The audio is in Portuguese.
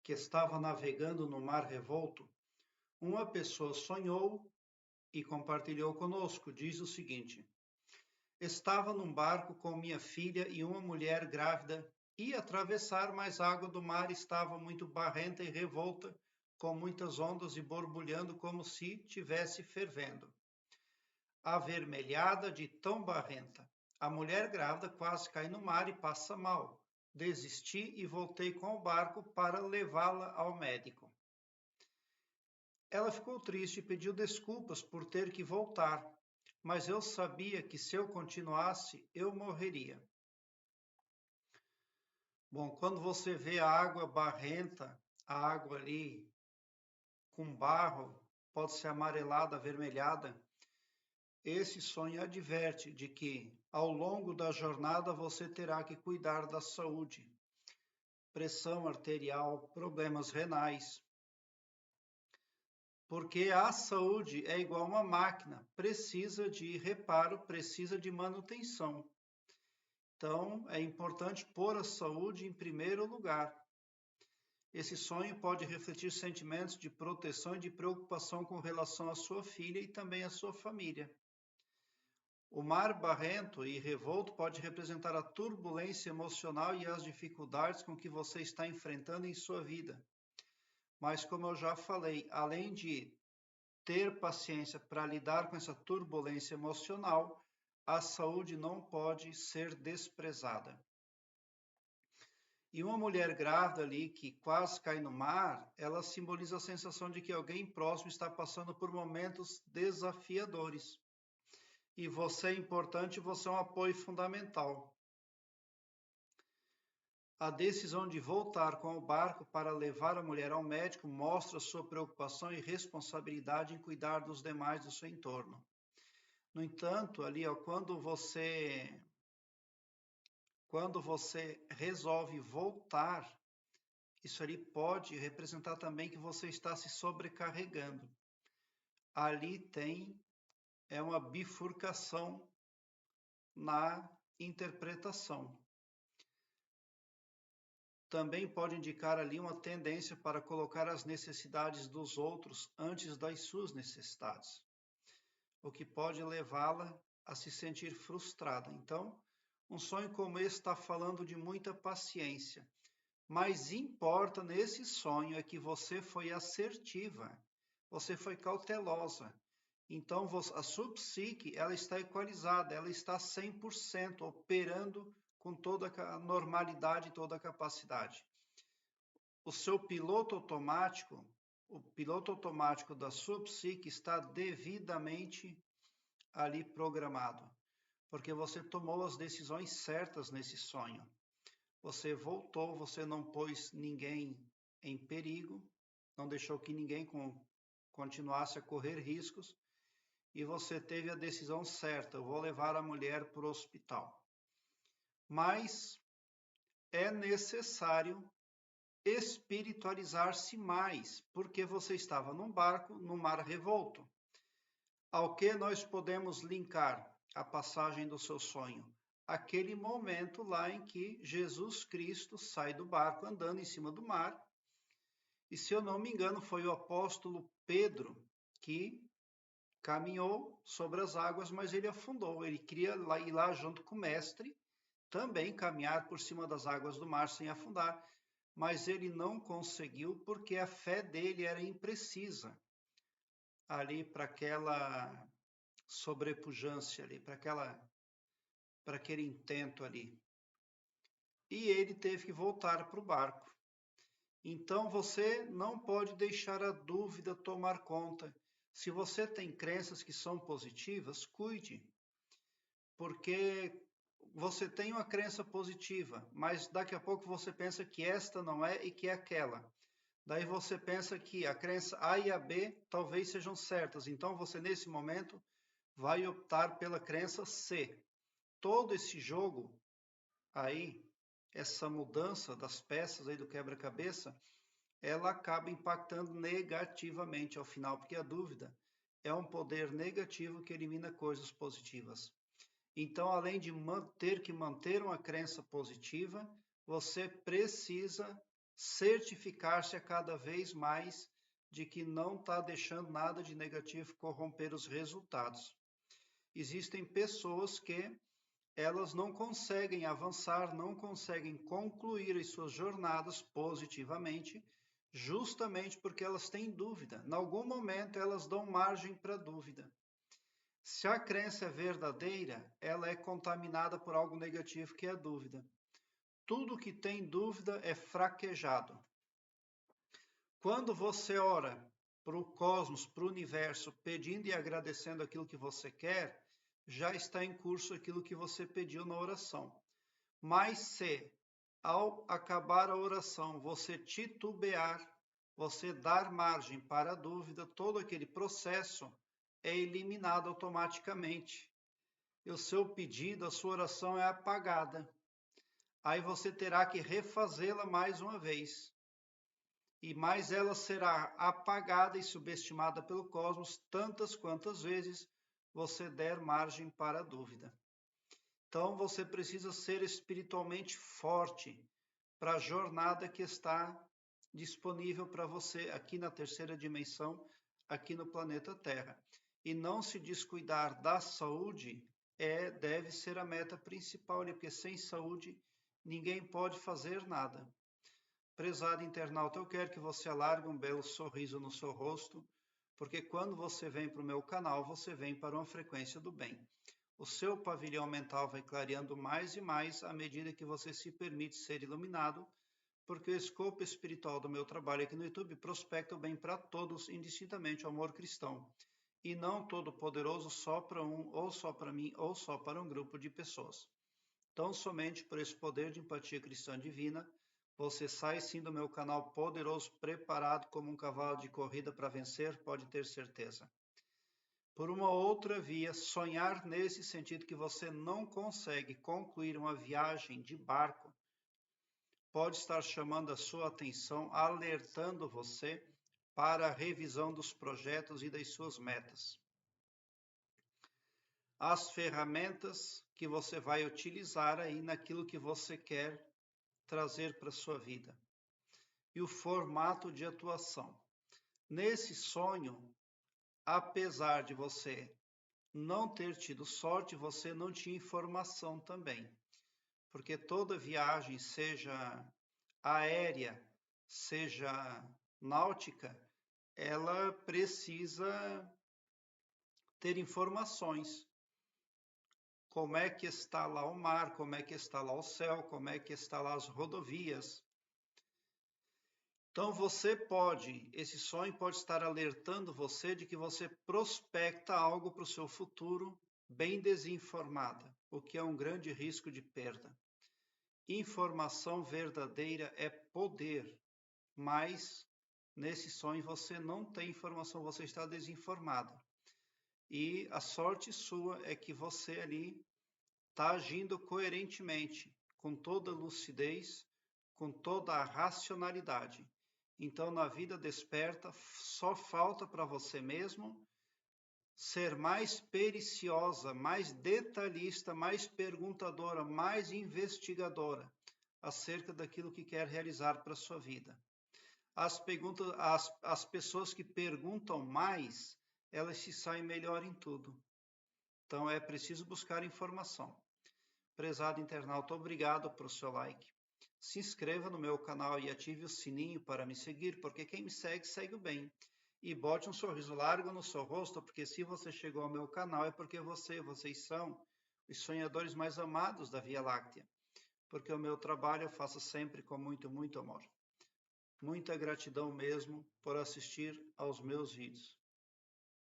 que estava navegando no mar revolto, uma pessoa sonhou e compartilhou conosco. Diz o seguinte: estava num barco com minha filha e uma mulher grávida. Ia atravessar, mas a água do mar estava muito barrenta e revolta, com muitas ondas e borbulhando como se tivesse fervendo. Avermelhada de tão barrenta. A mulher grávida quase cai no mar e passa mal. Desisti e voltei com o barco para levá-la ao médico. Ela ficou triste e pediu desculpas por ter que voltar, mas eu sabia que se eu continuasse, eu morreria. Bom, quando você vê a água barrenta, a água ali com barro, pode ser amarelada, avermelhada, esse sonho adverte de que, ao longo da jornada, você terá que cuidar da saúde, pressão arterial, problemas renais, porque a saúde é igual a uma máquina, precisa de reparo, precisa de manutenção. Então, é importante pôr a saúde em primeiro lugar. Esse sonho pode refletir sentimentos de proteção e de preocupação com relação à sua filha e também à sua família. O mar barrento e revolto pode representar a turbulência emocional e as dificuldades com que você está enfrentando em sua vida. Mas, como eu já falei, além de ter paciência para lidar com essa turbulência emocional, a saúde não pode ser desprezada. E uma mulher grávida ali que quase cai no mar, ela simboliza a sensação de que alguém próximo está passando por momentos desafiadores. E você é importante, você é um apoio fundamental. A decisão de voltar com o barco para levar a mulher ao médico mostra sua preocupação e responsabilidade em cuidar dos demais do seu entorno. No entanto, ali, ó, quando você resolve voltar, isso ali pode representar também que você está se sobrecarregando. Ali é uma bifurcação na interpretação. Também pode indicar ali uma tendência para colocar as necessidades dos outros antes das suas necessidades, o que pode levá-la a se sentir frustrada. Então, um sonho como esse está falando de muita paciência. Mas importa nesse sonho é que você foi assertiva, você foi cautelosa. Então, a sua psique, ela está equalizada, ela está 100% operando com toda a normalidade, toda a capacidade. O piloto automático da sua psique está devidamente ali programado, porque você tomou as decisões certas nesse sonho. Você voltou, você não pôs ninguém em perigo, não deixou que ninguém continuasse a correr riscos, e você teve a decisão certa: eu vou levar a mulher para o hospital. Mas é necessário espiritualizar-se mais, porque você estava num barco, no mar revolto. Ao que nós podemos linkar a passagem do seu sonho? Aquele momento lá em que Jesus Cristo sai do barco andando em cima do mar. E se eu não me engano, foi o apóstolo Pedro que caminhou sobre as águas, mas ele afundou. Ele queria ir lá junto com o mestre, também caminhar por cima das águas do mar sem afundar, mas ele não conseguiu porque a fé dele era imprecisa ali para aquela sobrepujância ali, para aquele intento ali. E ele teve que voltar para o barco. Então você não pode deixar a dúvida tomar conta. Se você tem crenças que são positivas, cuide. Porque você tem uma crença positiva, mas daqui a pouco você pensa que esta não é e que é aquela. Daí você pensa que a crença A e a B talvez sejam certas. Então você, nesse momento, vai optar pela crença C. Todo esse jogo aí, essa mudança das peças aí do quebra-cabeça, ela acaba impactando negativamente ao final, porque a dúvida é um poder negativo que elimina coisas positivas. Então, além de ter que manter uma crença positiva, você precisa certificar-se a cada vez mais de que não está deixando nada de negativo corromper os resultados. Existem pessoas que elas não conseguem avançar, não conseguem concluir as suas jornadas positivamente, justamente porque elas têm dúvida. Em algum momento elas dão margem para dúvida. Se a crença é verdadeira, ela é contaminada por algo negativo que é a dúvida. Tudo que tem dúvida é fraquejado. Quando você ora para o cosmos, para o universo, pedindo e agradecendo aquilo que você quer, já está em curso aquilo que você pediu na oração. Mas se, ao acabar a oração, você titubear, você dar margem para a dúvida, todo aquele processo é eliminado automaticamente. E o seu pedido, a sua oração é apagada. Aí você terá que refazê-la mais uma vez. E mais ela será apagada e subestimada pelo cosmos tantas quantas vezes você der margem para a dúvida. Então você precisa ser espiritualmente forte para a jornada que está disponível para você aqui na terceira dimensão, aqui no planeta Terra. E não se descuidar da saúde deve ser a meta principal, porque sem saúde ninguém pode fazer nada. Prezado internauta, eu quero que você alargue um belo sorriso no seu rosto, porque quando você vem para o meu canal, você vem para uma frequência do bem. O seu pavilhão mental vai clareando mais e mais à medida que você se permite ser iluminado, porque o escopo espiritual do meu trabalho aqui no YouTube prospecta o bem para todos, indistintamente o amor cristão, e não todo poderoso só para um, ou só para mim, ou só para um grupo de pessoas. Então, somente por esse poder de empatia cristã divina, você sai sim do meu canal poderoso, preparado como um cavalo de corrida para vencer, pode ter certeza. Por uma outra via, sonhar nesse sentido que você não consegue concluir uma viagem de barco, pode estar chamando a sua atenção, alertando você para a revisão dos projetos e das suas metas. As ferramentas que você vai utilizar aí naquilo que você quer trazer para a sua vida. E o formato de atuação. Nesse sonho, apesar de você não ter tido sorte, você não tinha informação também. Porque toda viagem, seja aérea, seja náutica, ela precisa ter informações. Como é que está lá o mar, como é que está lá o céu, como é que está lá as rodovias. Então esse sonho pode estar alertando você de que você prospecta algo para o seu futuro bem desinformada, o que é um grande risco de perda. Informação verdadeira é poder, mas nesse sonho você não tem informação, você está desinformada. E a sorte sua é que você ali está agindo coerentemente, com toda lucidez, com toda a racionalidade. Então, na vida desperta, só falta para você mesmo ser mais periciosa, mais detalhista, mais perguntadora, mais investigadora acerca daquilo que quer realizar para a sua vida. As pessoas que perguntam mais, elas se saem melhor em tudo. Então, é preciso buscar informação. Prezado internauta, obrigado pelo seu like. Se inscreva no meu canal e ative o sininho para me seguir, porque quem me segue, segue o bem. E bote um sorriso largo no seu rosto, porque se você chegou ao meu canal é porque vocês são os sonhadores mais amados da Via Láctea. Porque o meu trabalho eu faço sempre com muito, muito amor. Muita gratidão mesmo por assistir aos meus vídeos.